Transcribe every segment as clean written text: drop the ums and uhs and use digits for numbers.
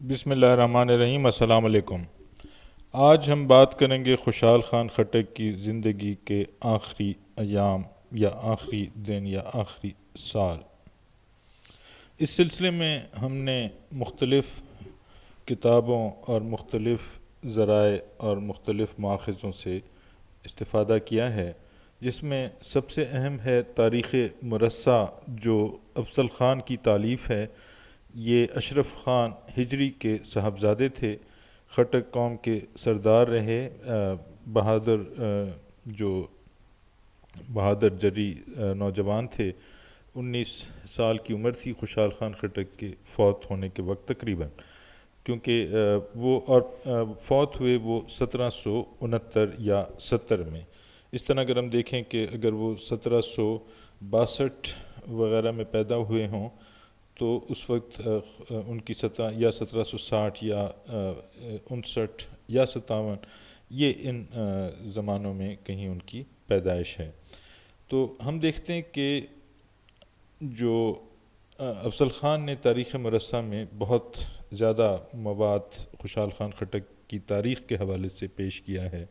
بسم اللہ الرحمن الرحیم۔ السلام علیکم۔ آج ہم بات کریں گے خوشحال خان خٹک کی زندگی کے آخری ایام یا آخری دن یا آخری سال۔ اس سلسلے میں ہم نے مختلف کتابوں اور مختلف ذرائع اور مختلف ماخذوں سے استفادہ کیا ہے، جس میں سب سے اہم ہے تاریخ مرصع، جو افضل خان کی تالیف ہے۔ یہ اشرف خان ہجری کے صاحبزادے تھے، خٹک قوم کے سردار رہے، بہادر جو بہادر جری نوجوان تھے۔ 19 سال کی عمر تھی خوشحال خان خٹک کے فوت ہونے کے وقت تقریباً، کیونکہ وہ اور فوت ہوئے وہ 1769 یا 70 میں۔ اس طرح اگر ہم دیکھیں کہ اگر وہ 1762 وغیرہ میں پیدا ہوئے ہوں تو اس وقت ان کی 1760 یا 59 یا 57، یہ ان زمانوں میں کہیں ان کی پیدائش ہے۔ تو ہم دیکھتے ہیں کہ جو افضل خان نے تاریخ مرصع میں بہت زیادہ مواد خوشحال خان خٹک کی تاریخ کے حوالے سے پیش کیا ہے،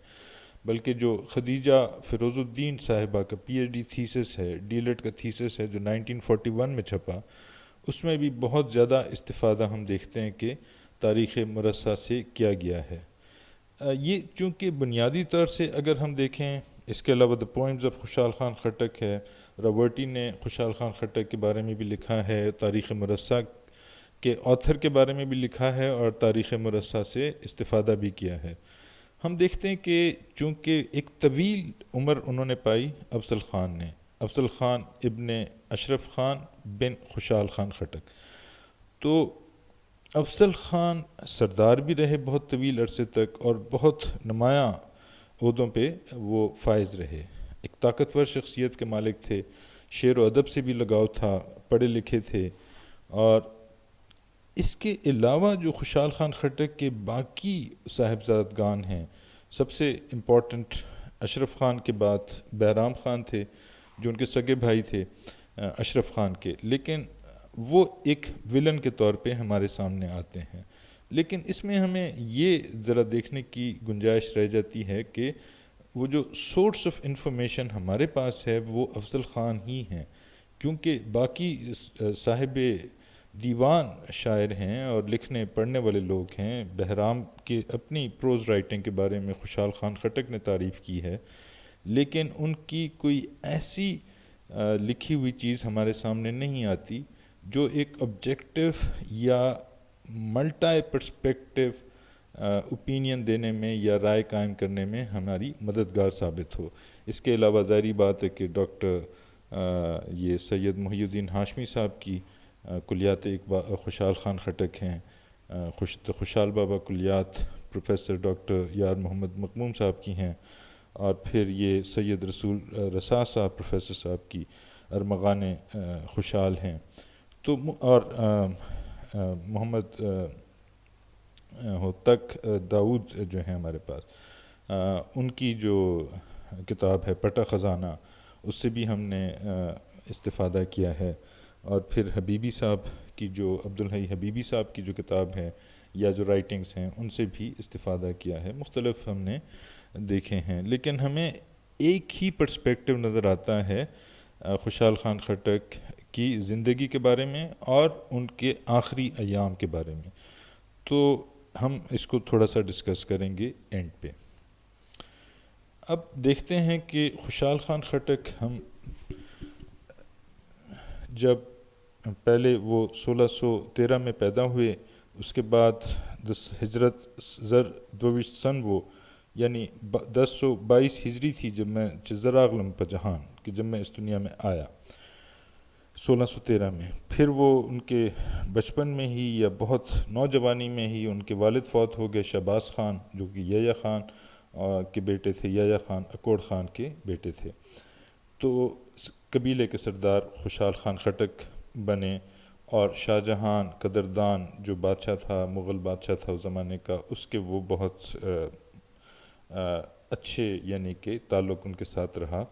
بلکہ جو خدیجہ فیروز الدین صاحبہ کا پی ایچ ڈی تھیسس ہے، ڈی لیٹ کا تھیسس ہے، جو 1941 میں چھپا، اس میں بھی بہت زیادہ استفادہ ہم دیکھتے ہیں کہ تاریخ مرصع سے کیا گیا ہے۔ یہ چونکہ بنیادی طور سے اگر ہم دیکھیں، اس کے علاوہ دا پوئمز آف خوشحال خان خٹک ہے، راورٹی نے خوشحال خان خٹک کے بارے میں بھی لکھا ہے، تاریخ مرصع کے آتھر کے بارے میں بھی لکھا ہے اور تاریخ مرصع سے استفادہ بھی کیا ہے۔ ہم دیکھتے ہیں کہ چونکہ ایک طویل عمر انہوں نے پائی افضل خان نے، افضل خان ابن اشرف خان بن خوشحال خان خٹک، تو افضل خان سردار بھی رہے بہت طویل عرصے تک اور بہت نمایاں عہدوں پہ وہ فائز رہے۔ ایک طاقتور شخصیت کے مالک تھے، شعر و ادب سے بھی لگاؤ تھا، پڑھے لکھے تھے، اور اس کے علاوہ جو خوشحال خان خٹک کے باقی صاحبزادگان ہیں، سب سے امپورٹنٹ اشرف خان کے بعد بہرام خان تھے، جو ان کے سگے بھائی تھے اشرف خان کے، لیکن وہ ایک ولن کے طور پہ ہمارے سامنے آتے ہیں۔ لیکن اس میں ہمیں یہ ذرا دیکھنے کی گنجائش رہ جاتی ہے کہ وہ جو سورس آف انفارمیشن ہمارے پاس ہے وہ افضل خان ہی ہیں، کیونکہ باقی صاحب دیوان شاعر ہیں اور لکھنے پڑھنے والے لوگ ہیں۔ بہرام کے اپنی پروز رائٹنگ کے بارے میں خوشحال خان خٹک نے تعریف کی ہے، لیکن ان کی کوئی ایسی لکھی ہوئی چیز ہمارے سامنے نہیں آتی جو ایک آبجیکٹیو یا ملٹائی پرسپیکٹیو اوپینین دینے میں یا رائے قائم کرنے میں ہماری مددگار ثابت ہو۔ اس کے علاوہ ظاہری بات ہے کہ ڈاکٹر یہ سید محی الدین ہاشمی صاحب کی کلیات خوشحال خان خٹک ہیں، خوشحال بابا کلیات پروفیسر ڈاکٹر یار محمد مقموم صاحب کی ہیں، اور پھر یہ سید رسول رسا صاحب پروفیسر صاحب کی ارمغان خوشحال ہیں، تو اور محمد تک داؤد جو ہیں ہمارے پاس، ان کی جو کتاب ہے پٹا خزانہ، اس سے بھی ہم نے استفادہ کیا ہے، اور پھر حبیبی صاحب کی جو عبدالحی حبیبی صاحب کی جو کتاب ہے یا جو رائٹنگز ہیں ان سے بھی استفادہ کیا ہے، مختلف ہم نے دیکھے ہیں۔ لیکن ہمیں ایک ہی پرسپیکٹیو نظر آتا ہے خوشحال خان خٹک کی زندگی کے بارے میں اور ان کے آخری ایام کے بارے میں، تو ہم اس کو تھوڑا سا ڈسکس کریں گے اینڈ پہ۔ اب دیکھتے ہیں کہ خوشحال خان خٹک ہم جب پہلے وہ 1613 میں پیدا ہوئے، اس کے بعد ہجرت زر دوش سن وہ یعنی 1022 ہجری تھی جب میں زراغلم پجہان کہ جب میں اس دنیا میں آیا 1613 میں۔ پھر وہ ان کے بچپن میں ہی یا بہت نوجوانی میں ہی ان کے والد فوت ہو گئے، شہباز خان جو کہ یحییٰ خان کے بیٹے تھے، یحییٰ خان اکوڑ خان کے بیٹے تھے، تو قبیلے کے سردار خوشحال خان خٹک بنے، اور شاہ جہان قدردان جو بادشاہ تھا، مغل بادشاہ تھا اس زمانے کا، اس کے وہ بہت اچھے یعنی کہ تعلق ان کے ساتھ رہا،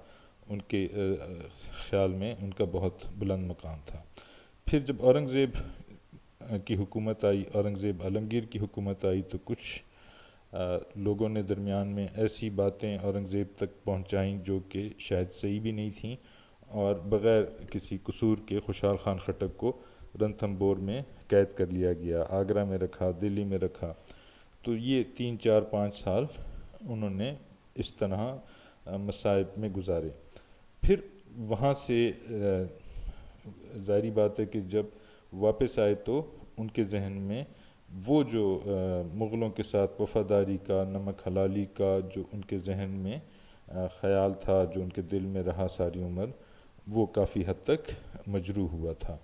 ان کے خیال میں ان کا بہت بلند مقام تھا۔ پھر جب اورنگزیب کی حکومت آئی، اورنگزیب عالمگیر کی حکومت آئی، تو کچھ لوگوں نے درمیان میں ایسی باتیں اورنگزیب تک پہنچائیں جو کہ شاید صحیح بھی نہیں تھیں، اور بغیر کسی قصور کے خوشحال خان خٹک کو رنتھمبور میں قید کر لیا گیا، آگرہ میں رکھا، دلی میں رکھا۔ تو یہ 3 4 5 سال انہوں نے اس طرح مصائب میں گزارے۔ پھر وہاں سے ظاہری بات ہے کہ جب واپس آئے تو ان کے ذہن میں وہ جو مغلوں کے ساتھ وفاداری کا، نمک حلالی کا جو ان کے ذہن میں خیال تھا، جو ان کے دل میں رہا ساری عمر، وہ کافی حد تک مجروح ہوا تھا۔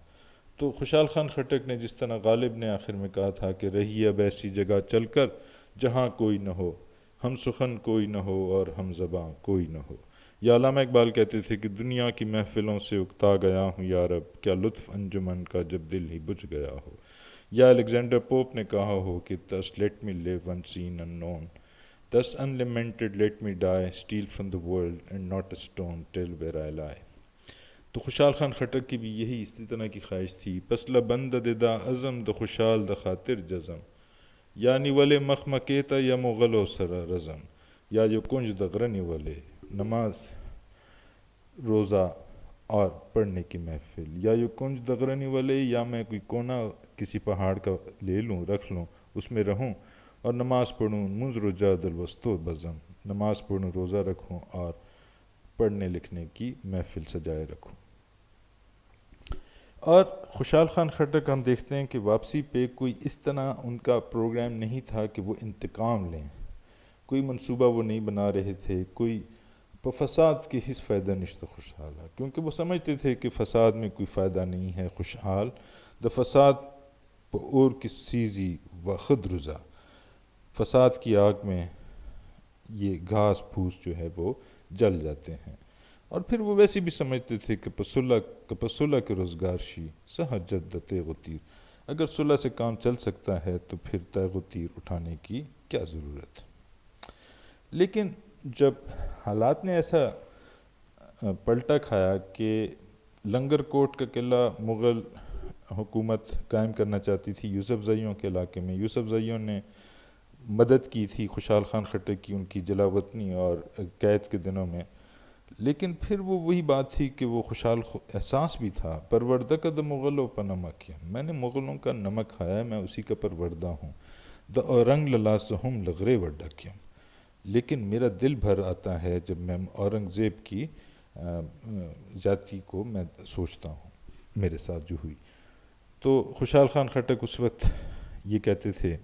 تو خوشحال خان خٹک نے جس طرح غالب نے آخر میں کہا تھا کہ رہی اب ایسی جگہ چل کر جہاں کوئی نہ ہو، ہم سخن کوئی نہ ہو اور ہم زباں کوئی نہ ہو، یا علامہ اقبال کہتے تھے کہ دنیا کی محفلوں سے اکتا گیا ہوں یارب، کیا لطف انجمن کا جب دل ہی بجھ گیا ہو، یا الیگزینڈر پوپ نے کہا ہو کہ thus let me live unseen unknown, thus unlamented let me die, steal from the world and not a stone tell where I lie۔ تو خوشحال خان خٹک کی بھی یہی اسی طرح کی خواہش تھی، پسلا بند ددا عزم د خوشحال د خاطر جزم، یعنی ولے مخمکیتا یا مغلو سر رزم، یا جو کنج دغرنی ولے نماز روزہ اور پڑھنے کی محفل، یا یو کنج دغرنی ولے، یا میں کوئی کونا کسی پہاڑ کا لے لوں، رکھ لوں، اس میں رہوں اور نماز پڑھوں، منذ رجا دلوستو بزم، نماز پڑھوں، روزہ رکھوں اور پڑھنے لکھنے کی محفل سجائے رکھوں۔ اور خوشحال خان خٹک ہم دیکھتے ہیں کہ واپسی پہ کوئی اس طرح ان کا پروگرام نہیں تھا کہ وہ انتقام لیں، کوئی منصوبہ وہ نہیں بنا رہے تھے، کوئی فساد کی ہیچ فائدہ نشتہ خوشحال ہے، کیونکہ وہ سمجھتے تھے کہ فساد میں کوئی فائدہ نہیں ہے۔ خوشحال دا فساد اور کسی زی و خود رضا، فساد کی آگ میں یہ گھاس پھوس جو ہے وہ جل جاتے ہیں۔ اور پھر وہ ویسے بھی سمجھتے تھے کہ پسلح کے روزگار شی سہجد تیغ و تیر، اگر صلح سے کام چل سکتا ہے تو پھر تیغ و تیر اٹھانے کی کیا ضرورت۔ لیکن جب حالات نے ایسا پلٹا کھایا کہ لنگر کوٹ کا قلعہ مغل حکومت قائم کرنا چاہتی تھی یوسف زئیوں کے علاقے میں، یوسف زئیوں نے مدد کی تھی خوشحال خان خٹک کی ان کی جلا وطنی اور قید کے دنوں میں، لیکن پھر وہ وہی بات تھی کہ وہ خوشحال احساس بھی تھا، پروردہ د مغلوں پر نمک، میں نے مغلوں کا نمک کھایا ہے، میں اسی کا پروردہ ہوں، دا اورنگ للاسہم لغرے وڈکیم، لیکن میرا دل بھر آتا ہے جب میں اورنگزیب کی ذاتی کو میں سوچتا ہوں میرے ساتھ جو ہوئی۔ تو خوشحال خان خٹک اس وقت یہ کہتے تھے،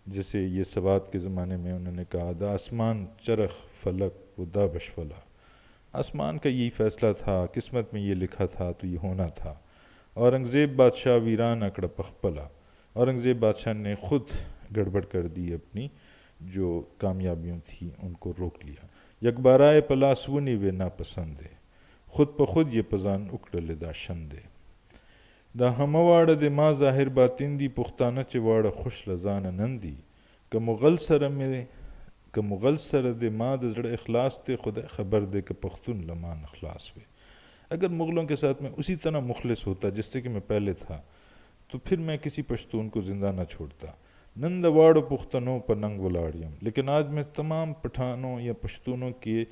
جیسے یہ سوات کے زمانے میں انہوں نے کہا، دا آسمان چرخ فلک و دا بشفلا، آسمان کا یہی فیصلہ تھا، قسمت میں یہ لکھا تھا تو یہ ہونا تھا۔ اورنگزیب بادشاہ ویران اکڑ پخپلا، اورنگزیب بادشاہ نے خود گڑبڑ کر دی، اپنی جو کامیابیوں تھیں ان کو روک لیا۔ یک بارائے پلاسونی وے ناپسندے، خود بخود یہ پزان اکڑ دا شندے، دا ہمواڑ دے ماں ظاہر باتندی پختانہ چواڑ خوش لزان نندی، کہ مغل سر دے ماں دزڑ اخلاص تے خدا خبر دے کہ پختون لمان اخلاص وے۔ اگر مغلوں کے ساتھ میں اسی طرح مخلص ہوتا جس سے کہ میں پہلے تھا تو پھر میں کسی پشتون کو زندہ نہ چھوڑتا۔ نند واڑو پختنوں پر ننگ ولاڑیم، لیکن آج میں تمام پٹھانوں یا پشتونوں کی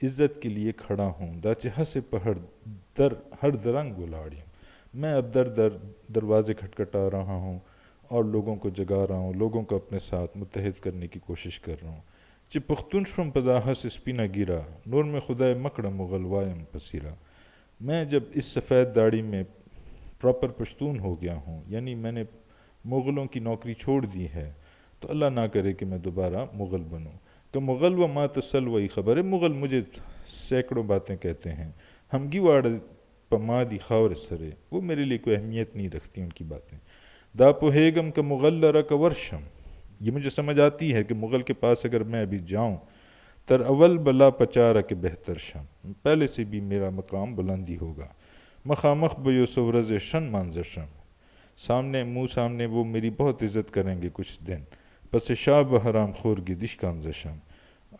عزت کے لیے کھڑا ہوں، دا چہہ سے پہڑ در ہر درنگ ولاڑیم، میں اب دروازے کھٹکھٹا رہا ہوں اور لوگوں کو جگا رہا ہوں، لوگوں کو اپنے ساتھ متحد کرنے کی کوشش کر رہا ہوں۔ چہ پختون شرم پدا ہس اسپینہ گیرا، نور میں خدائے مکڑ مغل وائم پسیرا، میں جب اس سفید داڑھی میں پراپر پشتون ہو گیا ہوں، یعنی میں نے مغلوں کی نوکری چھوڑ دی ہے، تو اللہ نہ کرے کہ میں دوبارہ مغل بنوں۔ کہ مغل و ما تسل وہی خبر ہے، مغل مجھے سینکڑوں باتیں کہتے ہیں، ہمگی واڑ پما دی خاور سرے، وہ میرے لیے کوئی اہمیت نہیں رکھتی ان کی باتیں۔ دا پوہیگم کا مغل لرا کا ورشم، یہ مجھے سمجھ آتی ہے کہ مغل کے پاس اگر میں ابھی جاؤں، تر اول بلا پچارا کے بہتر شم، پہلے سے بھی میرا مقام بلندی ہوگا۔ مخامخ بیو سورز شن مانزشم، سامنے وہ میری بہت عزت کریں گے کچھ دن، پس شاہ بحرام خور کی دشکان زشم،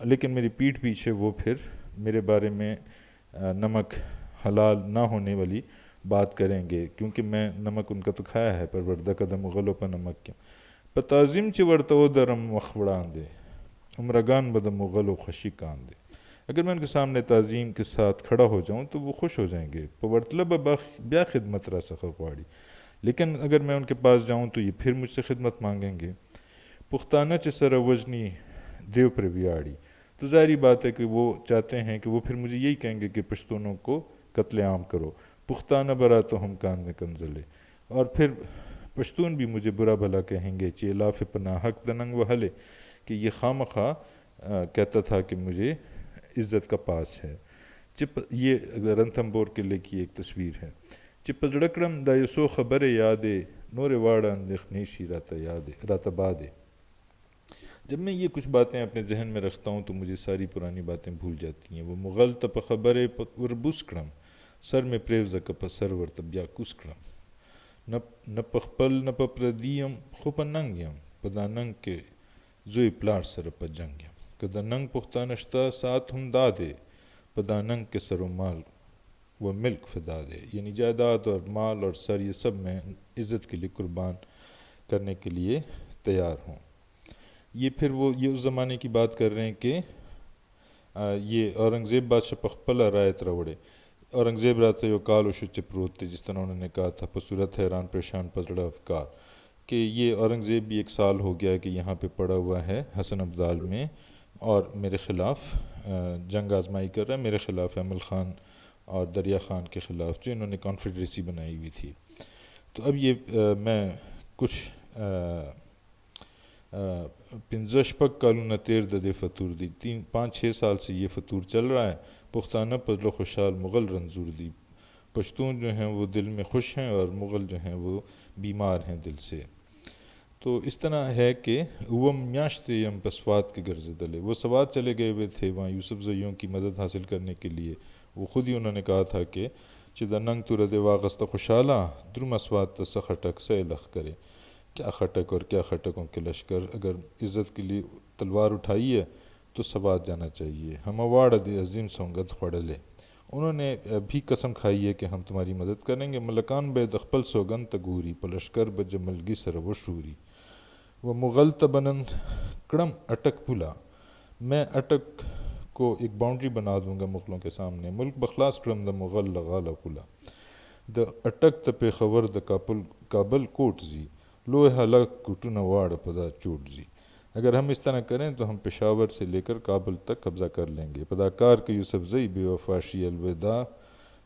لیکن میری پیٹھ پیچھے وہ پھر میرے بارے میں نمک حلال نہ ہونے والی بات کریں گے، کیونکہ میں نمک ان کا تو کھایا ہے، پروردہ قدم مغلوں پر نمک کیا پتازم چ ورتو درم وخوڑان دے عمرگان بدم مغل و خوشی کان دے۔ اگر میں ان کے سامنے تعظیم کے ساتھ کھڑا ہو جاؤں تو وہ خوش ہو جائیں گے، پورطلب بیا خدمت را سخر قواڑی، لیکن اگر میں ان کے پاس جاؤں تو یہ پھر مجھ سے خدمت مانگیں گے۔ پختانہ چ سر وجنی دیو پر بیاڑی، تو ظاہری بات ہے کہ وہ چاہتے ہیں کہ وہ پھر مجھے یہی کہیں گے کہ پشتونوں کو قتل عام کرو، پختانہ برا تو ہم کان میں کنزلے، اور پھر پشتون بھی مجھے برا بھلا کہیں گے، چیلاف پناہ حق دننگ وحلے، کہ یہ خواہ مخواہ کہتا تھا کہ مجھے عزت کا پاس ہے۔ یہ رنتھمبور قلعے کی ایک تصویر ہے۔ چپزڑکڑم دا یسو خبر یادے نور واڑا نیشی راتا بادے۔ جب میں یہ کچھ باتیں اپنے ذہن میں رکھتا ہوں تو مجھے ساری پرانی باتیں بھول جاتی ہیں۔ وہ مغل تپ خبر وربوسکڑم سر میں پریوز کپ سرور تب یا کسکڑم نہ پخپل نہ پردیم خوپ ننگیم پدا ننگ کے زوی پلار سر پا جنگیم کدا ننگ پختانشتا ساتھ ہم دادے پدا ننگ کے سر و مال و ملک فدا دے، یعنی جائیداد اور مال اور سر یہ سب میں عزت کے لیے قربان کرنے کے لیے تیار ہوں۔ یہ پھر وہ یہ اس زمانے کی بات کر رہے ہیں کہ یہ اورنگزیب بادشاہ پخپلا رایت روڑے، اورنگزیب راتا یو کال و شچ پروتے، جس طرح انہوں نے کہا تھا پصورت حیران پریشان پزڑا افکار، کہ یہ اورنگزیب بھی ایک سال ہو گیا کہ یہاں پہ پڑا ہوا ہے حسن ابدال میں، اور میرے خلاف جنگ آزمائی کر رہا ہے، میرے خلاف احمد خان اور دریا خان کے خلاف جو انہوں نے کانفیڈریسی بنائی ہوئی تھی۔ تو اب یہ میں کچھ پنزشپک کالو تیر ددے فتور دی 5-6 سال سے یہ فتور چل رہا ہے۔ پختانہ پزل و خوشحال مغل رنزور دی، پشتون جو ہیں وہ دل میں خوش ہیں اور مغل جو ہیں وہ بیمار ہیں دل سے۔ تو اس طرح ہے کہ وہ میاشتے یم پسوات کے گرز دلے، وہ سوات چلے گئے ہوئے تھے وہاں یوسف زیوں کی مدد حاصل کرنے کے لیے۔ وہ خود ہی انہوں نے کہا تھا کہ چدا ننگ تو ردے واغست خوشحالہ درم اسوات تس خٹک سے لخ کرے، کیا خٹک اور کیا خٹکوں کے لشکر، اگر عزت کے لیے تلوار اٹھائی ہے تو سوات جانا چاہیے۔ ہم واڑ دے عظیم سونگت خوڑلے، انہوں نے بھی قسم کھائی ہے کہ ہم تمہاری مدد کریں گے۔ ملکان بے دخپل سوگن تگوری پلشکر بجملگی سر و شوری، وہ مغل تبنن کڑم اٹک پلا، میں اٹک کو ایک باؤنڈری بنا دوں گا مغلوں کے سامنے۔ ملک بخلاص کرم دا مغل لغال پلا دا اٹک تپے خور دا کابل کوٹ زی لوہ حلق کٹو واڑ پدا چوٹ زی، اگر ہم اس طرح کریں تو ہم پشاور سے لے کر کابل تک قبضہ کر لیں گے۔ پداکار کے یوسف زئی بے وفاشی الوداع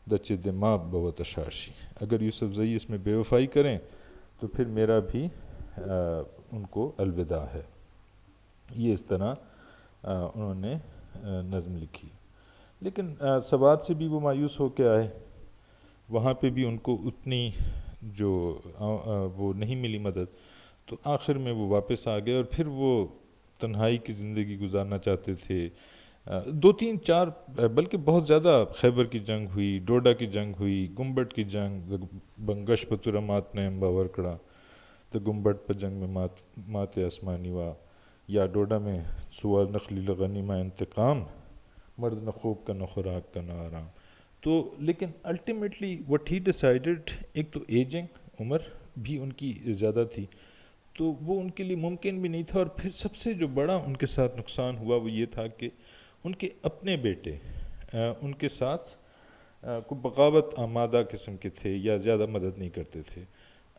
دچ دماغ بوت اشاشی، اگر یوسف زئی اس میں بے وفائی کریں تو پھر میرا بھی ان کو الوداع ہے۔ یہ اس طرح انہوں نے نظم لکھی، لیکن سوات سے بھی وہ مایوس ہو کے آئے، وہاں پہ بھی ان کو اتنی جو وہ نہیں ملی مدد، تو آخر میں وہ واپس آ گئے اور پھر وہ تنہائی کی زندگی گزارنا چاہتے تھے۔ 2-3-4 بلکہ بہت زیادہ خیبر کی جنگ ہوئی، ڈوڈا کی جنگ ہوئی، گنبٹ کی جنگ، بنگش پتورا مات نے باور کڑا تو گنبٹ پر جنگ میں مات آسمانی وا، یا ڈوڈا میں سوال نخلی غنیمہ انتقام، مرد نہ خوب کا نہ خوراک کا نہ آرام۔ تو لیکن الٹیمیٹلی وٹ ہی ڈیسائیڈڈ، ایک تو ایجنگ عمر بھی ان کی زیادہ تھی تو وہ ان کے لیے ممکن بھی نہیں تھا، اور پھر سب سے جو بڑا ان کے ساتھ نقصان ہوا وہ یہ تھا کہ ان کے اپنے بیٹے ان کے ساتھ کو بغاوت آمادہ قسم کے تھے یا زیادہ مدد نہیں کرتے تھے۔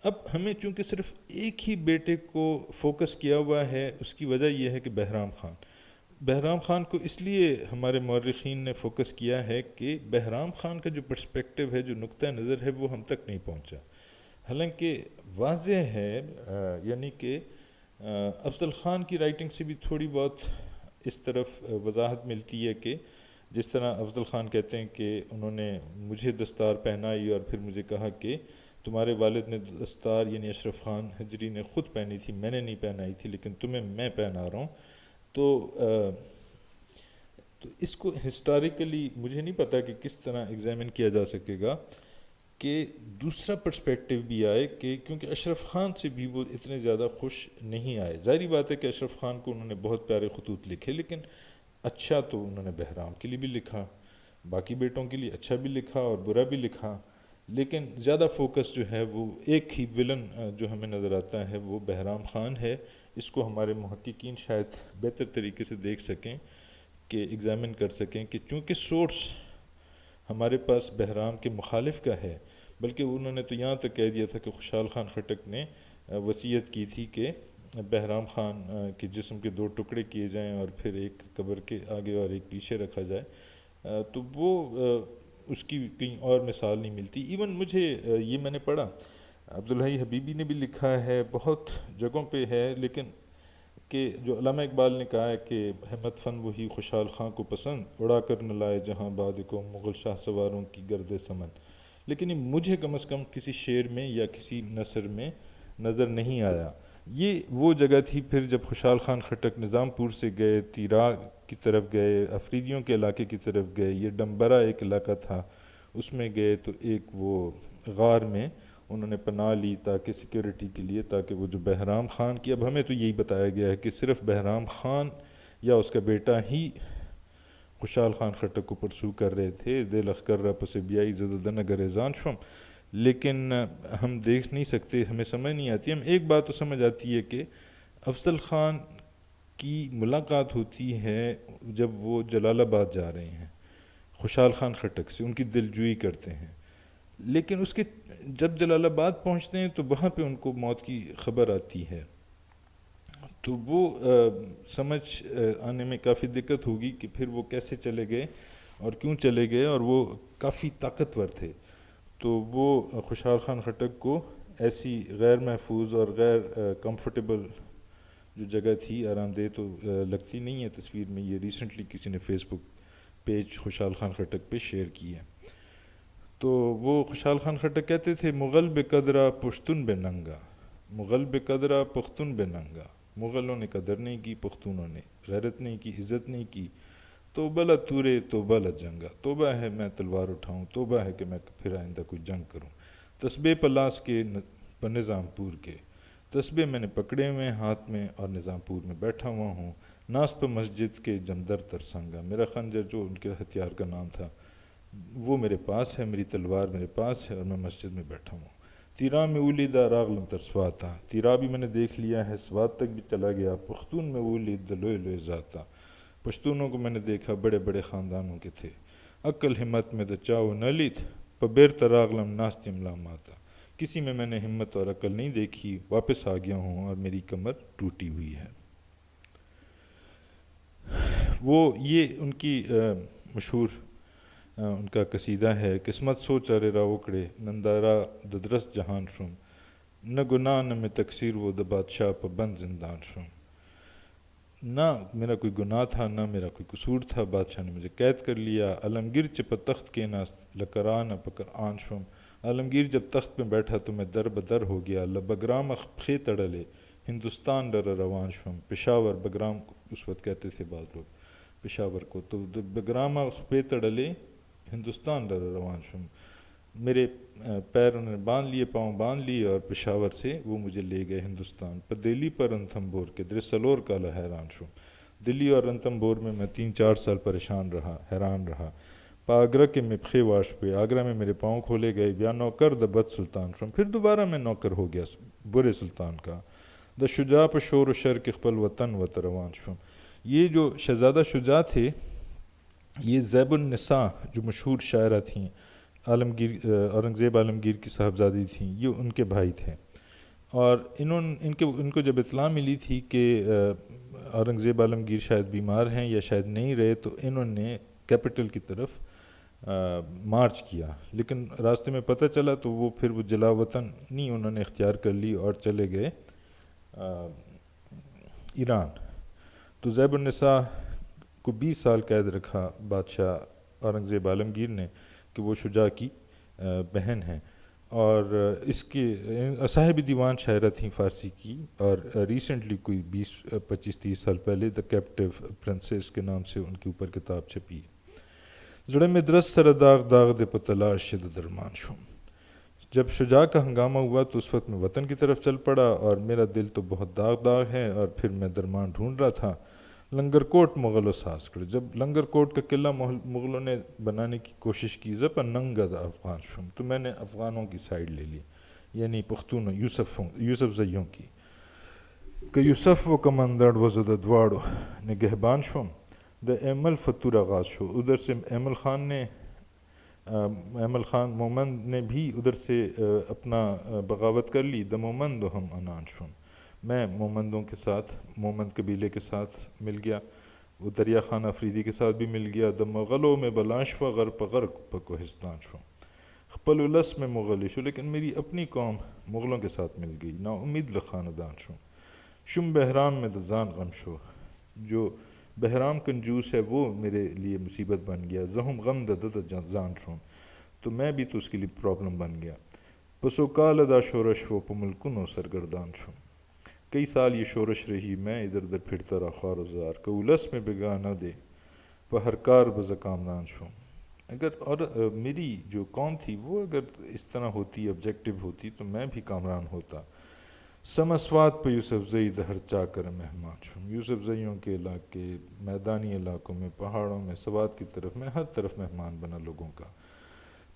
اب ہمیں چونکہ صرف ایک ہی بیٹے کو فوکس کیا ہوا ہے، اس کی وجہ یہ ہے کہ بہرام خان کو اس لیے ہمارے مورخین نے فوکس کیا ہے کہ بہرام خان کا جو پرسپیکٹو ہے، جو نقطہ نظر ہے، وہ ہم تک نہیں پہنچا، حالانکہ واضح ہے یعنی کہ افضل خان کی رائٹنگ سے بھی تھوڑی بہت اس طرف وضاحت ملتی ہے کہ جس طرح افضل خان کہتے ہیں کہ انہوں نے مجھے دستار پہنائی اور پھر مجھے کہا کہ تمہارے والد نے دستار یعنی اشرف خان ہجری نے خود پہنی تھی، میں نے نہیں پہنائی تھی، لیکن تمہیں میں پہنا رہا ہوں۔ تو اس کو ہسٹوریکلی مجھے نہیں پتا کہ کس طرح ایگزامن کیا جا سکے گا کہ دوسرا پرسپیکٹو بھی آئے، کہ کیونکہ اشرف خان سے بھی وہ اتنے زیادہ خوش نہیں آئے۔ ظاہری بات ہے کہ اشرف خان کو انہوں نے بہت پیارے خطوط لکھے، لیکن اچھا تو انہوں نے بہرام کے لیے بھی لکھا، باقی بیٹوں کے لیے اچھا بھی لکھا اور برا بھی لکھا، لیکن زیادہ فوکس جو ہے وہ ایک ہی ولن جو ہمیں نظر آتا ہے وہ بہرام خان ہے. اس کو ہمارے محققین شاید بہتر طریقے سے دیکھ سکیں کہ ایگزامن کر سکیں کہ چونکہ سورس ہمارے پاس بہرام کے مخالف کا ہے، بلکہ انہوں نے تو یہاں تک کہہ دیا تھا کہ خوشحال خان خٹک نے وصیت کی تھی کہ بہرام خان کے جسم کے 2 ٹکڑے کیے جائیں اور پھر ایک قبر کے آگے اور ایک پیچھے رکھا جائے. تو وہ اس کی کہیں اور مثال نہیں ملتی. ایون مجھے یہ میں نے پڑھا، عبدالحی حبیبی نے بھی لکھا ہے، بہت جگہوں پہ ہے، لیکن کہ جو علامہ اقبال نے کہا ہے کہ ہمت فن وہی خوشحال خان کو پسند، اڑا کر نہ لائے جہاں باد کو مغل شاہ سواروں کی گرد سمن. لیکن یہ مجھے کم از کم کسی شعر میں یا کسی نثر میں نظر نہیں آیا. یہ وہ جگہ تھی پھر جب خوشحال خان خٹک نظام پور سے گئے، تیرا کی طرف گئے، افریدیوں کے علاقے کی طرف گئے. یہ ڈمبرا ایک علاقہ تھا، اس میں گئے تو ایک وہ غار میں انہوں نے پناہ لی تاکہ سیکیورٹی کے لیے، تاکہ وہ جو بہرام خان کی، اب ہمیں تو یہی بتایا گیا ہے کہ صرف بہرام خان یا اس کا بیٹا ہی خوشحال خان خٹک کو پرسو کر رہے تھے. دل اخکر پس بیائی زدن اگر ایزان شم. لیکن ہم دیکھ نہیں سکتے، ہمیں سمجھ نہیں آتی. ہم ایک بات تو سمجھ آتی ہے کہ افضل خان کی ملاقات ہوتی ہے جب وہ جلال آباد جا رہے ہیں خوشحال خان خٹک سے، ان کی دلجوئی کرتے ہیں. لیکن اس کے جب جلال آباد پہنچتے ہیں تو وہاں پہ ان کو موت کی خبر آتی ہے. تو وہ سمجھ آنے میں کافی دقت ہوگی کہ پھر وہ کیسے چلے گئے اور کیوں چلے گئے، اور وہ کافی طاقتور تھے. تو وہ خوشحال خان خٹک کو ایسی غیر محفوظ اور غیر کمفرٹیبل جو جگہ تھی، آرام دہ تو لگتی نہیں ہے تصویر میں، یہ ریسنٹلی کسی نے فیس بک پیج خوشحال خان خٹک پہ شیئر کی ہے. تو وہ خوشحال خان خٹک کہتے تھے مغل بے قدرہ پشتن بے ننگا، مغل بے قدرہ پختون بے ننگا. مغلوں نے قدر نہیں کی، پختونوں نے غیرت نہیں کی، عزت نہیں کی. توبہ لا تورے توبہ لا جنگا، توبہ ہے میں تلوار اٹھاؤں، توبہ ہے کہ میں پھر آئندہ کوئی جنگ کروں. تسبے پلاس کے نظام پور کے، تسبے میں نے پکڑے ہوئے ہاتھ میں اور نظام پور میں بیٹھا ہوا ہوں. ناس پہ مسجد کے جمدر ترسنگا، میرا خنجر جو ان کے ہتھیار کا نام تھا وہ میرے پاس ہے، میری تلوار میرے پاس ہے اور میں مسجد میں بیٹھا ہوں. تیرا میں اولیدہ راغلم ترسواتا، تیرا بھی میں نے دیکھ لیا ہے، سوات تک بھی چلا گیا. پختون میں اولید دلوئے لوئے ذاتا، پشتونوں کو میں نے دیکھا بڑے بڑے خاندانوں کے تھے. عقل ہمت میں دچاؤ نلیت پبیر تراغلم ناستم لاماتا، کسی میں نے ہمت اور عقل نہیں دیکھی، واپس آ گیا ہوں اور میری کمر ٹوٹی ہوئی ہے. وہ یہ ان کی مشہور ان کا قصیدہ ہے، قسمت سو چارے را اکڑے نندارا ددرس جہان شم، نہ گناہ نہ میں تقصیر وہ د بادشاہ پہ بند زندان شم. نہ میرا کوئی گناہ تھا نہ میرا کوئی قصور تھا، بادشاہ نے مجھے قید کر لیا. عالمگیر چپ تخت کے ناست لکران پکر آن شم، عالمگیر جب تخت پہ بیٹھا تو میں در بدر ہو گیا. لبگرام خے تڑلے ہندوستان ڈر روان شم، پشاور بگرام اس وقت کہتے تھے بعض لوگ پشاور کو، تو بگرام خے تڑلے ہندوستان ڈر روان شم، میرے پیر انہوں نے باندھ لیے، پاؤں باندھ لیے اور پشاور سے وہ مجھے لے گئے ہندوستان. پر دلی پر رنتھمبور کے درسلور کالا حیران شم، دلی اور رنتھمبور میں 3-4 سال پریشان رہا، حیران رہا. پاگرہ کے مپخے واش پہ، آگرہ میں میرے پاؤں کھولے گئے. یا نوکر د بد سلطان شم، پھر دوبارہ میں نوکر ہو گیا برے سلطان کا. د شجاع پہ شور و شر کے خپل وطن و تروان شم. یہ جو شہزادہ شجاع تھے یہ زیب النساء جو مشہور شاعرہ تھیں، اورنگزیب عالمگیر کی صاحبزادی تھیں، یہ ان کے بھائی تھے. اور ان کو جب اطلاع ملی تھی کہ اورنگزیب عالمگیر شاید بیمار ہیں یا شاید نہیں رہے، تو انہوں نے کیپٹل کی طرف مارچ کیا. لیکن راستے میں پتہ چلا تو وہ پھر وہ جلا وطن نہیں انہوں نے اختیار کر لی اور چلے گئے ایران. تو زیب النساء کو 20 سال قید رکھا بادشاہ اورنگزیب عالمگیر نے کہ وہ شجاع کی بہن ہیں. اور اس کے صاحب دیوان شاعرہ تھیں فارسی کی، اور ریسنٹلی کوئی 20-25-30 سال پہلے دا کیپٹیو پرنسس کے نام سے ان کے اوپر کتاب چھپی. زڑے میں درس سر داغ داغ دے پتلاش شد درمان شم. جب شجاع کا ہنگامہ ہوا تو اس وقت میں وطن کی طرف چل پڑا اور میرا دل تو بہت داغ داغ ہے، اور پھر میں درمان ڈھونڈ رہا تھا. لنگر کوٹ مغل ساز کر جب لنگر کوٹ کا قلعہ مغلوں نے بنانے کی کوشش کی زب ننگا دا افغان شم تو میں نے افغانوں کی سائڈ لے لی، یعنی پختونوں یوسف زیوں کی کہ یوسف و کمندر وزد دواڑو نگہبان شم دا ایمل فتور آغاز شو، ادھر سے ایمل خان مومند نے بھی ادھر سے اپنا بغاوت کر لی، دا مومند و ہم انان شم، میں مومندوں کے ساتھ مومند قبیلے کے ساتھ مل گیا، وہ دریا خان افریدی کے ساتھ بھی مل گیا، دا مغلوں میں بلانشوا غرب غرق پکوہستان شو، خپل الس میں مغلی شو، لیکن میری اپنی قوم مغلوں کے ساتھ مل گئی، نا امید لخاندان شو، شم بحرام میں دزان غم شو، جو بحرام کنجوس ہے وہ میرے لیے مصیبت بن گیا، زہم غم دد زان شوم تو میں بھی تو اس کے لیے پرابلم بن گیا، پسو کال ادا شورش و پملکنو سرگردان شوم، کئی سال یہ شورش رہی، میں ادھر ادھر پھرتا رہا خوار و زار، کولس میں بگا نہ دے ہر کار بزکامران شوم، اگر اور میری جو قوم تھی وہ اگر اس طرح ہوتی آبجیکٹو ہوتی تو میں بھی کامران ہوتا، سمسوات پہ یوسف زئی دہر چا کر مہمان شم، یوسف زئیوں کے علاقے میدانی علاقوں میں پہاڑوں میں سوات کی طرف میں ہر طرف مہمان بنا لوگوں کا،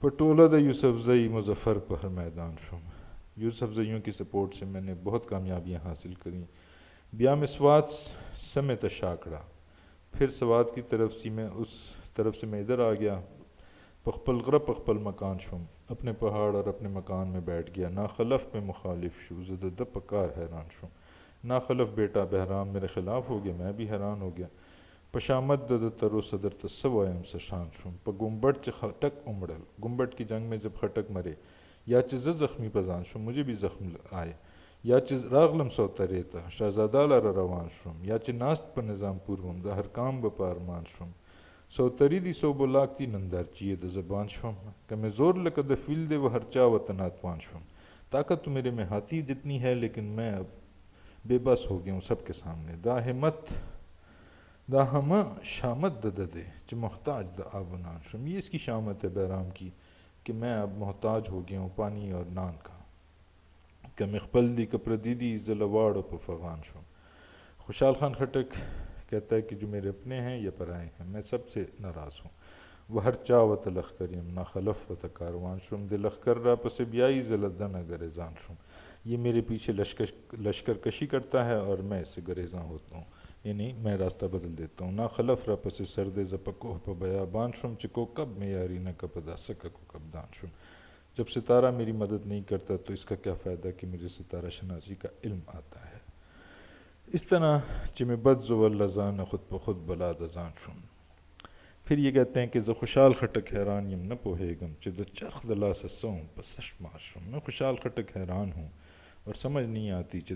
پٹولہ دا یوسف زئی مظفر پہر میدان شم، یوسف زئیوں کی سپورٹ سے میں نے بہت کامیابیاں حاصل کریں، بیام سوات سمیت شاکڑا، پھر سوات کی طرف سے میں اس طرف سے میں ادھر آ گیا، پخپل غرب پخپل مکان شم، اپنے پہاڑ اور اپنے مکان میں بیٹھ گیا، نا خلف میں مخالف شو زدہ دب پکار حیران شم، نا خلف بیٹا بحرام میرے خلاف ہو گیا، میں بھی حیران ہو گیا، پشامت دد ترو صدر تصوائم سشان شم، پا گنبٹ چ خٹک امڑل، گنبٹ کی جنگ میں جب خٹک مرے، یا چیز زخمی پزان شم، مجھے بھی زخم آئے، یا چیز راغلم سوتا ریتا شہزادہ لارا روان شم، یا چی ناست پا نظام پوروم دا ہر کام بپا ارمان شم، سوتری دی سو بلاکتی نندار چیئے دا زبان شم، کہ میں زور لکا دا فیل دے وہ ہر چا وطنات پان شم، طاقت تو میرے میں ہاتھی جتنی ہے لیکن میں اب بے بس ہو گیا ہوں سب کے سامنے، دا ہمت دا ہمہ شامت دا دے چ محتاج دا آبنان شم، یہ اس کی شامت ہے بحرام کی کہ میں اب محتاج ہو گیا ہوں پانی اور نان کا، کہ مخبل دی کپردیدی زلواڑ پا فغان شم، خوشحال خان خٹک کہتا ہے کہ جو میرے اپنے ہیں یا پرائے ہیں میں سب سے ناراض ہوں، وہ ہر چا و تلخ کریم نا خلف و تکاروان شم، دے لخکر را پس بیائی زلدن گریزان شم، یہ میرے پیچھے لشکر کشی کرتا ہے اور میں اس سے گریزاں ہوتا ہوں، یعنی میں راستہ بدل دیتا ہوں، نا خلف را پس سرد زپکوہ پا بیابان شم، چکو کب میں یاری نہ کپدا سککو کب دان شم، جب ستارہ میری مدد نہیں کرتا تو اس کا کیا فائدہ کہ مجھے ستارہ شناسی کا علم آتا ہے، اس طرح میں بد زول لزان خود بخود بلا دزان شم، پھر یہ کہتے ہیں کہ ز خوشحال خٹک حیران یم نہ پوہے گم چد چرخ دلا سسوں پسش ماشم، میں خوشحال خٹک حیران ہوں اور سمجھ نہیں آتی کہ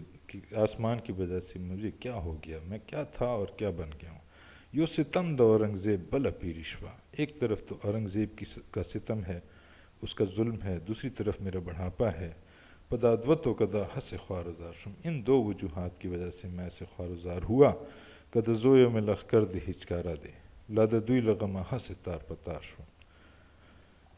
آسمان کی وجہ سے مجھے کیا ہو گیا، میں کیا تھا اور کیا بن گیا ہوں، یو ستم دا اورنگزیب بلا پیرشوا، ایک طرف تو اورنگزیب کا ستم ہے، اس کا ظلم ہے، دوسری طرف میرا بڑھاپا ہے، پدادوتو کدا ہس خوارزار شم، ان دو وجوہات کی وجہ سے میں ایسے خوارزار ہوا، کدا زویو میں لخکر دے ہچکارا دے لادا دوی لغمہ ہس تار پتار شم،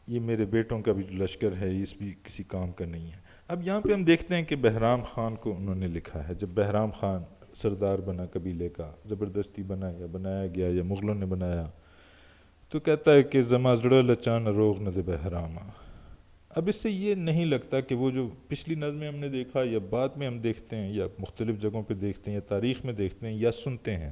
یہ میرے بیٹوں کا بھی جو لشکر ہے اس بھی کسی کام کا نہیں ہے۔ اب یہاں پہ ہم دیکھتے ہیں کہ بحرام خان کو انہوں نے لکھا ہے، جب بحرام خان سردار بنا قبیلے کا، زبردستی بنا یا بنایا گیا یا مغلوں نے بنایا، تو کہتا ہے کہ زما زڑ لچان روغ نہ دے بحراما، اب اس سے یہ نہیں لگتا کہ وہ جو پچھلی نظمیں ہم نے دیکھا یا بعد میں ہم دیکھتے ہیں یا مختلف جگہوں پہ دیکھتے ہیں یا تاریخ میں دیکھتے ہیں یا سنتے ہیں،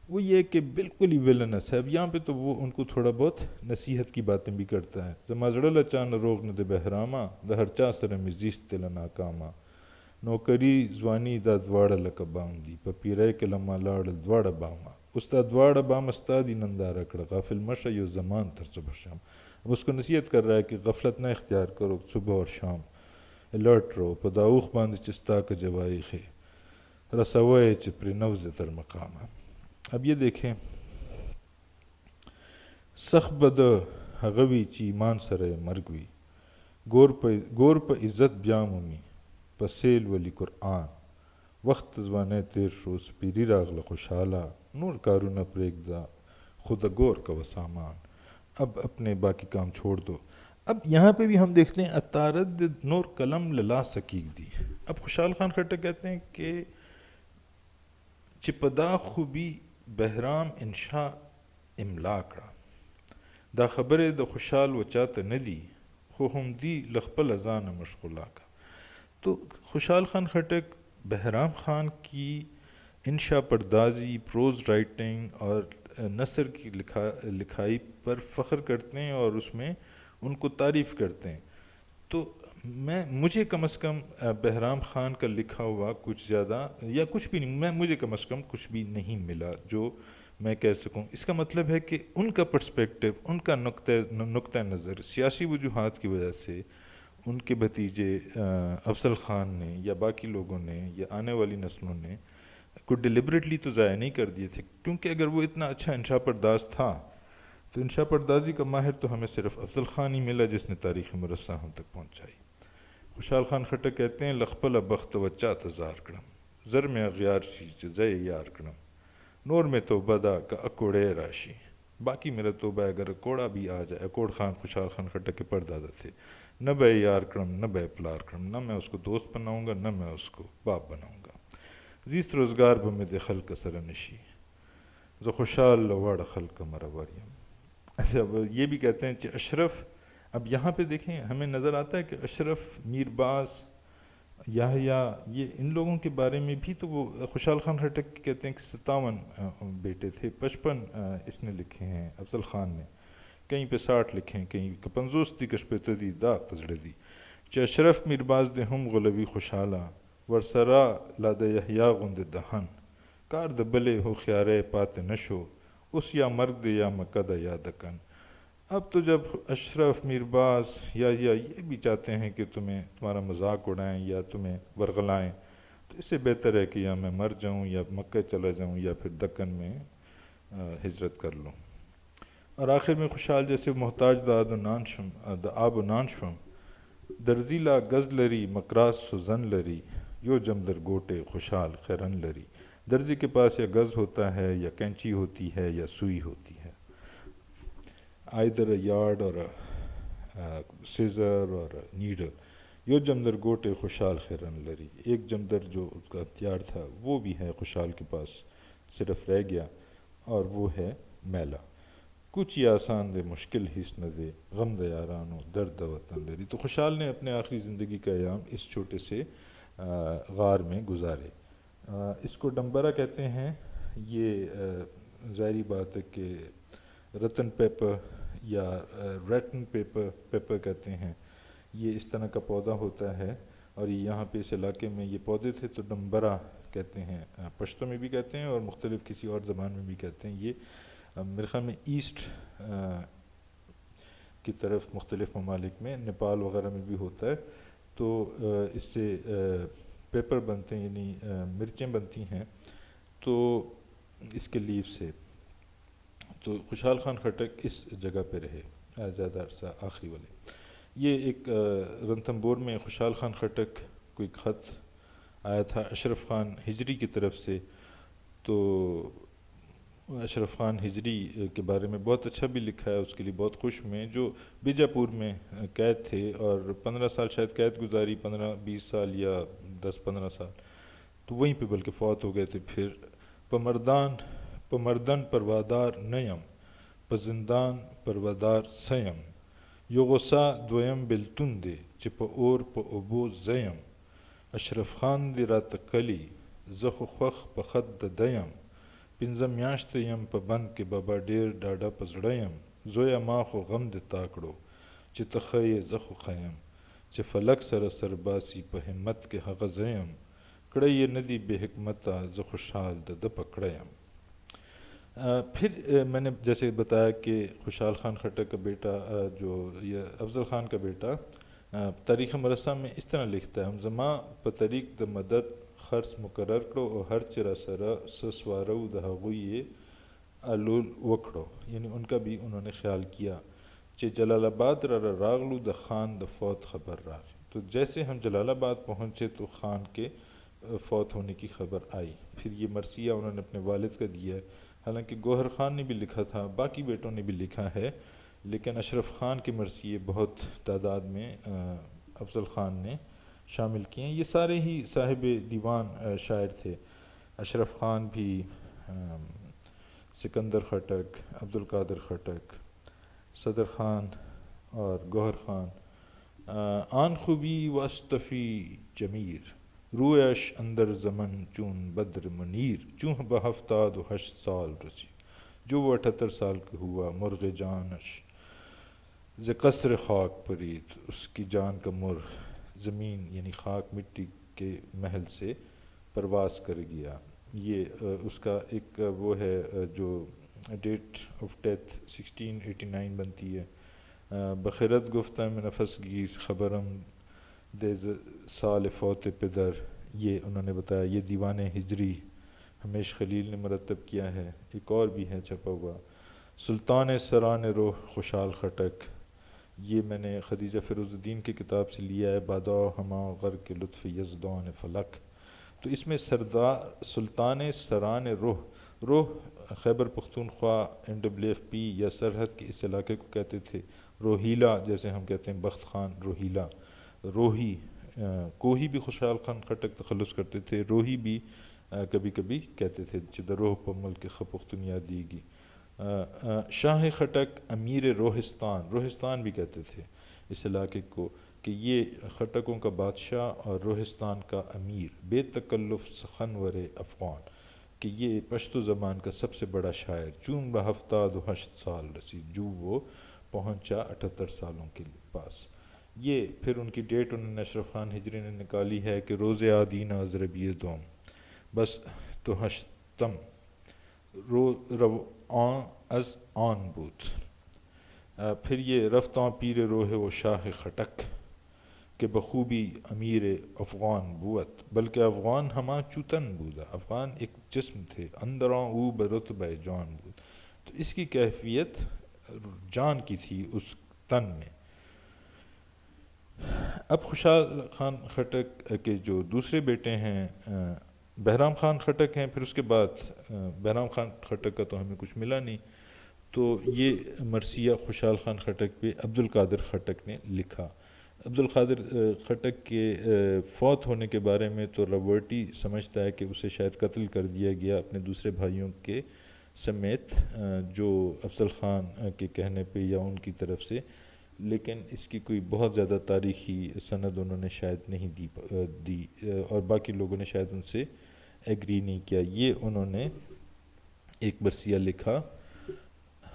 وہ یہ کہ بالکل ہی ویلنس ہے، اب یہاں پہ تو وہ ان کو تھوڑا بہت نصیحت کی باتیں بھی کرتا ہے، زما زڑ لچان روغ نہ دے بحراما دہر چا سر مزیست تل ناکاما، نوکری زوانی دا دواڑا لکا باندی پپیرے کے لما لاڑ دواڑا باما، استا دواڑا بام استادی نندارا کڑ غافل مشا یو زمان تر صبح شام، اب اس کو نصیحت کر رہا ہے کہ غفلت نہ اختیار کرو صبح اور شام، الرٹ رہو پداؤخ باندھ چستا کا جوائی خے رسوائے چپری نوز تر مقامہ۔ اب یہ دیکھیں سخ بد غوی چی ایمان سرے مرگوی گور پا عزت بیامومی پسیل ولی قرآن وقت زوانے تیر شو سپیری راغل خوشحالا نور کارو نہ پریگ دا خدا گور کا وسامان، اب اپنے باقی کام چھوڑ دو۔ اب یہاں پہ بھی ہم دیکھتے ہیں اتارد نور قلم للا سکیگ دی، اب خوشحال خان خٹک کہتے ہیں کہ چپدا خوبی بہرام انشا املاکڑا دا خبر د خوشحال وچاته ندی خو هم دی لخپل ازان مشغولا کا. تو خوشحال خان خٹک بہرام خان کی انشا پردازی، پروز رائٹنگ اور نثر کی لکھائی پر فخر کرتے ہیں اور اس میں ان کو تعریف کرتے ہیں. تو مجھے کم از کم بہرام خان کا لکھا ہوا کچھ زیادہ یا کچھ بھی نہیں، مجھے کم از کم کچھ بھی نہیں ملا جو میں کہہ سکوں. اس کا مطلب ہے کہ ان کا پرسپیکٹو، ان کا نقطہ نظر سیاسی وجوہات کی وجہ سے ان کے بھتیجے افضل خان نے یا باقی لوگوں نے یا آنے والی نسلوں نے کو ڈیلیبریٹلی تو ضائع نہیں کر دیے تھے، کیونکہ اگر وہ اتنا اچھا انشا پرداز تھا تو انشا پردازی کا ماہر تو ہمیں صرف افضل خان ہی ملا جس نے تاریخ مرصع ہم تک پہنچائی. خوشحال خان خٹک کہتے ہیں لخپل بخت وچا تزار کرم زر میں اغیار شی زے یار کرم نور میں تو بدا کا اکوڑے راشی. باقی میرا توبہ اگر اکوڑا بھی آ جائے. اکوڑ خان خوشحال خان خٹک کے پردادا تھے. نہ بے یار کرم نہ بے پلار کرم، نہ میں اس کو دوست بناؤں گا نہ میں اس کو باپ بناؤں گا. زیست روزگار بمد خلق سرنشی ز خوشحال لواڑ خلق مروریم. اچھا یہ بھی کہتے ہیں کہ اشرف، اب یہاں پہ دیکھیں ہمیں نظر آتا ہے کہ اشرف، میر باز، یحییٰ، یہ ان لوگوں کے بارے میں بھی تو وہ خوشحال خان خٹک کہتے ہیں کہ 57 بیٹے تھے، 55 اس نے لکھے ہیں افضل خان نے، کہیں پہ 60 لکھے ہیں، کہیں 50 دی کش پہ تدی داغ تزڑ دی چ اشرف میر باز دے ہم غلبی خوشحالاں ورسرا لاد یحییٰ غند دہن کار دبلے ہو خیارے پات نشو اس یا مرگ دے یا مکد یا دکن. اب تو جب اشرف، میر باز یا یہ بھی چاہتے ہیں کہ تمہارا مذاق اڑائیں یا تمہیں ورغلائیں، تو اس سے بہتر ہے کہ یا میں مر جاؤں یا مکہ چلا جاؤں یا پھر دکن میں ہجرت کر لوں. اور آخر میں خوشحال جیسے محتاج دا آب و نانشم درزیلا گز لری مکراس سزن لری یو جمدر گوٹے خوشحال خیرن لری. درزی کے پاس یا گز ہوتا ہے یا کینچی ہوتی ہے یا سوئی ہوتی ہے، آئدر اے یارڈ اور سیزر اور نیڈل. یو جمدر گوٹے خوشحال خیرن لری، ایک جمدر جو اس کا ہتھیار تھا وہ بھی ہے خوشحال کے پاس، صرف رہ گیا اور وہ ہے میلہ. کچھ یہ آسان دے مشکل ہس نہ دے غم دے یارانو درد وطن لری. تو خوشحال نے اپنے آخری زندگی کا ایام اس چھوٹے سے غار میں گزارے. اس کو ڈمبرا کہتے ہیں. یہ ظاہری بات ہے کہ رتن پیپر یا ریٹن پیپر کہتے ہیں، یہ اس طرح کا پودا ہوتا ہے اور یہ یہاں پہ اس علاقے میں یہ پودے تھے تو ڈمبرا کہتے ہیں، پشتو میں بھی کہتے ہیں اور مختلف کسی اور زبان میں بھی کہتے ہیں. یہ میرے خیال میں ایسٹ کی طرف مختلف ممالک میں، نیپال وغیرہ میں بھی ہوتا ہے. تو اس سے پیپر بنتے ہیں، یعنی مرچیں بنتی ہیں تو اس کے لیف سے. تو خوشحال خان خٹک اس جگہ پہ رہے زیادہ عرصہ آخری والے. یہ ایک رنتھمبور میں خوشحال خان خٹک کو ایک خط آیا تھا اشرف خان ہجری کی طرف سے. تو اشرف خان ہجری کے بارے میں بہت اچھا بھی لکھا ہے، اس کے لیے بہت خوش میں، جو بیجاپور میں قید تھے اور 15 سال شاید قید گزاری، 15-20 سال یا 10-15 سال، تو وہیں پہ بلکہ فوت ہو گئے تھے. پھر پمردن پروادار نیم پزندان پروادار سیم یوغسا دویم بلتن دے چپ اور پبو زیم اشرف خان دی رات کلی زخ خوخ پخد دیم پنزم میاشت یم په بند کې بابا ډیر ډاډه په زړه یم زویه ما خو غم د تاکړو چې ته ښه یې زه خو ښه یم چې فلک سره سر باسي په همت کې هغه زه یم کړی یې نه دی بې حکمته زه خوشحال د ده په کړی یم. پھر میں نے جیسے بتایا کہ خوشحال خان خٹک کا بیٹا جو یہ افضل خان کا بیٹا تاریخ مرصع میں اس طرح لکھتا ہے: ہم زما په طریق د مدد خرڅ مقرر کړو او هر چې را سره څه سواره و د هغوی یې الول وکړو. یعنی ان کا بھی انہوں نے خیال کیا. چې جلال آباد را راغلو د خان د فوت خبر راغی. تو جیسے ہم جلال آباد پہنچے تو خان کے فوت ہونے کی خبر آئی. پھر یہ مرثیہ انہوں نے اپنے والد کا دیا ہے. حالانکہ گوہر خان نے بھی لکھا تھا، باقی بیٹوں نے بھی لکھا ہے، لیکن اشرف خان کے مرثیے بہت تعداد میں افضل خان نے شامل کیے ہیں. یہ سارے ہی صاحب دیوان شاعر تھے. اشرف خان بھی سکندر خٹک، عبدالقادر خٹک، صدر خان اور گوہر خان. آن خوبی واسطفی جمیر، رویش اندر زمن چون بدر منیر، چون بہفتاد و ہشت سال رسی، جو وہ 78 سال کا ہوا مرغ جانش ز قصر خاک پرید، اس کی جان کا مرغ زمین یعنی خاک مٹی کے محل سے پرواز کر گیا. یہ اس کا ایک وہ ہے جو ڈیٹ آف ڈیتھ 1689 بنتی ہے. بخیرت گفتہ میں نفس گیر خبرم دے سال فوت پدر، یہ انہوں نے بتایا. یہ دیوان ہجری ہمیش خلیل نے مرتب کیا ہے. ایک اور بھی ہے چھپا ہوا، سلطان سران روح خوشحال خٹک، یہ میں نے خدیجہ فیروز الدین کی کتاب سے لیا ہے. بادا ہما غر کے لطف یزدان فلک. تو اس میں سلطان سران روح خیبر پختونخوا NWFP یا سرحد کے اس علاقے کو کہتے تھے. روہیلا جیسے ہم کہتے ہیں بخت خان روہیلا، روہی کوہی بھی خوشحال خان خٹک تخلص کرتے تھے، روہی بھی کبھی کبھی کہتے تھے جدھر روح پمل کے خپختنیا دی گی. شاہ خٹک امیر روہستان بھی کہتے تھے اس علاقے کو، کہ یہ خٹکوں کا بادشاہ اور روہستان کا امیر، بے تکلف سخنور افغان، کہ یہ پشتو زبان کا سب سے بڑا شاعر. چون بہفتاد و ہشت سال رسی، جو وہ پہنچا 78 سالوں کے پاس. یہ پھر ان کی ڈیٹ انہوں نے اشرف خان ہجری نے نکالی ہے کہ روز آدین از ربیع دوم بس تو ہشتم رو آن از آن بود. پھر یہ رفتاں پیر روح و شاہ خٹک کہ بخوبی امیر افغان بوت، بلکہ افغان ہما چوتن بودا، افغان ایک جسم تھے، اندراں او برتبہ جان بود. تو اس کی کیفیت جان کی تھی اس تن میں. اب خوشحال خان خٹک کے جو دوسرے بیٹے ہیں بہرام خان خٹک ہیں، پھر اس کے بعد بہرام خان خٹک کا تو ہمیں کچھ ملا نہیں، تو یہ مرثیہ خوشحال خان خٹک پہ عبدالقادر خٹک نے لکھا. عبدالقادر خٹک کے فوت ہونے کے بارے میں تو رابرٹی سمجھتا ہے کہ اسے شاید قتل کر دیا گیا اپنے دوسرے بھائیوں کے سمیت، جو افضل خان کے کہنے پہ یا ان کی طرف سے، لیکن اس کی کوئی بہت زیادہ تاریخی سند انہوں نے شاید نہیں دی اور باقی لوگوں نے شاید ان سے ایگری نہیں کیا. یہ انہوں نے ایک مرثیہ لکھا،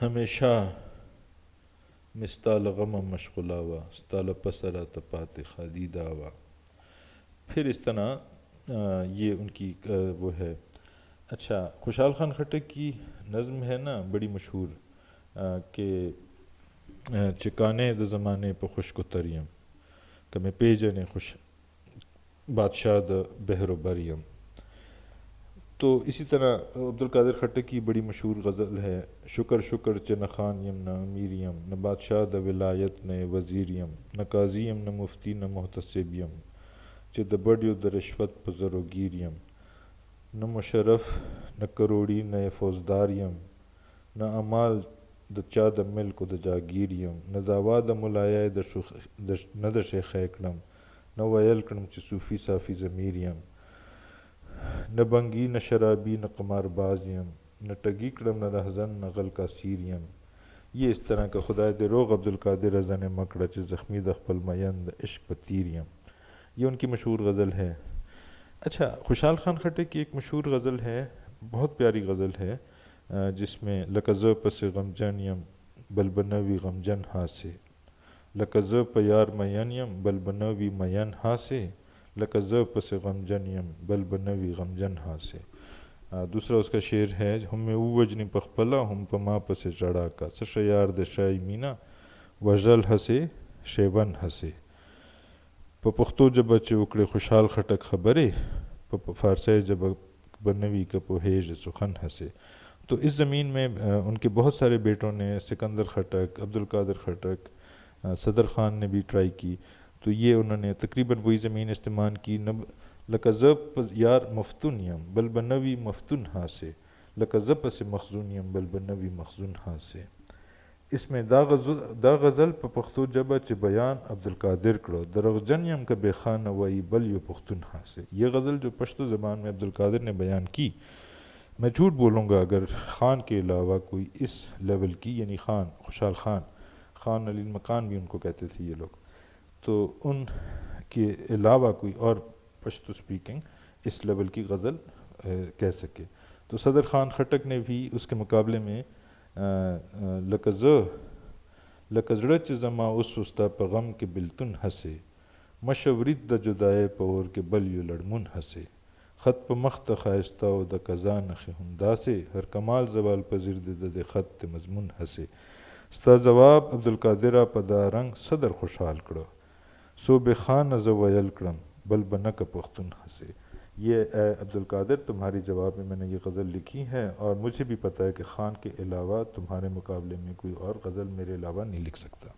ہمیشہ مستال غم مشغولاوا ستال پسرا تپات خادیداوا. پھر اس طرح یہ ان کی وہ ہے. اچھا، خوشحال خان خٹک کی نظم ہے نا بڑی مشہور کہ چکانے د زمانے پہ خوش کو تریم کہ میں پیجنے خوش بادشاہ د بحر و بریم. تو اسی طرح عبدالقادر خٹک کی بڑی مشہور غزل ہے، شکر شکر چہ نہ خانیم نہ امیریم، نہ بادشاہ د ولایت نہ وزیریم، نہ قاضیم نہ مفتی نہ محتسبیم، چہ د بڑیو د رشوت پزر و گیریم، نہ مشرف نہ کروڑی نہ فوجداریم، نہ امال د چا د ملک و د جاگیریم، نہ داوا د ملایہ نہ د شیخ کڑم، نہ ویل کڑم چہ صوفی صافی ضمیریم، نہ بنگی نہ شرابی نہ قمار بازیم، نہ ٹگی کڑم نہ رہزن نہ غل کا سیریم. یہ اس طرح کا خدای دے روغ عبدالقادر رضن مکڑا چہ زخمی دخپل میند عشق پتیریم. یہ ان کی مشہور غزل ہے. اچھا، خوشحال خان خٹک کی ایک مشہور غزل ہے، بہت پیاری غزل ہے، جس میں لکز پس غمجنیم بل بنوی غمجن ہاسے، لکز پیار مینیم بل بنوی مین ہاسے، لکز پس غمجنیم بل بنوی غمجن ہاسے. دوسرا اس کا شعر ہے، ہم میں او وجنی پخپلا ہم پما پس چڑھا کا سشیار د شائی مینا وجل ہسے شیون ہسے. پختو جب چے اکڑے خوشحال خٹک خبرے، فارسی جب بنوی کا پوہیج سخن ہسے. تو اس زمین میں ان کے بہت سارے بیٹوں نے، سکندر خٹک، عبدالقادر خٹک، صدر خان نے بھی ٹرائی کی، تو یہ انہوں نے تقریباً وہی زمین استعمال کی. لکذب یار مفتونیم بل بنوی مفتون ہاسے، لکذب سے مخزونیم بل بنوی مخزون ہاسے. اس میں دا غزل پہ پختو جبہ چ بیان عبدالقادر کرو درغجنیم کا بے خانہ وئی بل یو پختون ہاسے. یہ غزل جو پشتو زبان میں عبدالقادر نے بیان کی، میں جھوٹ بولوں گا اگر خان کے علاوہ کوئی اس لیول کی، یعنی خان خوشحال خان، خان علی المکان بھی ان کو کہتے تھے یہ لوگ، تو ان کے علاوہ کوئی اور پشتو سپیکنگ اس لیول کی غزل کہہ سکے. تو صدر خان خٹک نے بھی اس کے مقابلے میں لکزڑ چ زما اس استا پغم کے بلتن ہسے مشورید د جدائے پور کے بل یو لڑمن ہسے خط پہ مخت خائستہ و د قضا نخ ہندا سے ہر کمال زوال پذیر د خط مضمون ہسے ستا جواب عبدالقادرہ پدا رنگ صدر خوشحال کرو سو بے خان ز ویل کرم بل بنک پختون ہسے. یہ اے عبدالقادر تمہاری جواب میں نے یہ غزل لکھی ہے، اور مجھے بھی پتہ ہے کہ خان کے علاوہ تمہارے مقابلے میں کوئی اور غزل میرے علاوہ نہیں لکھ سکتا.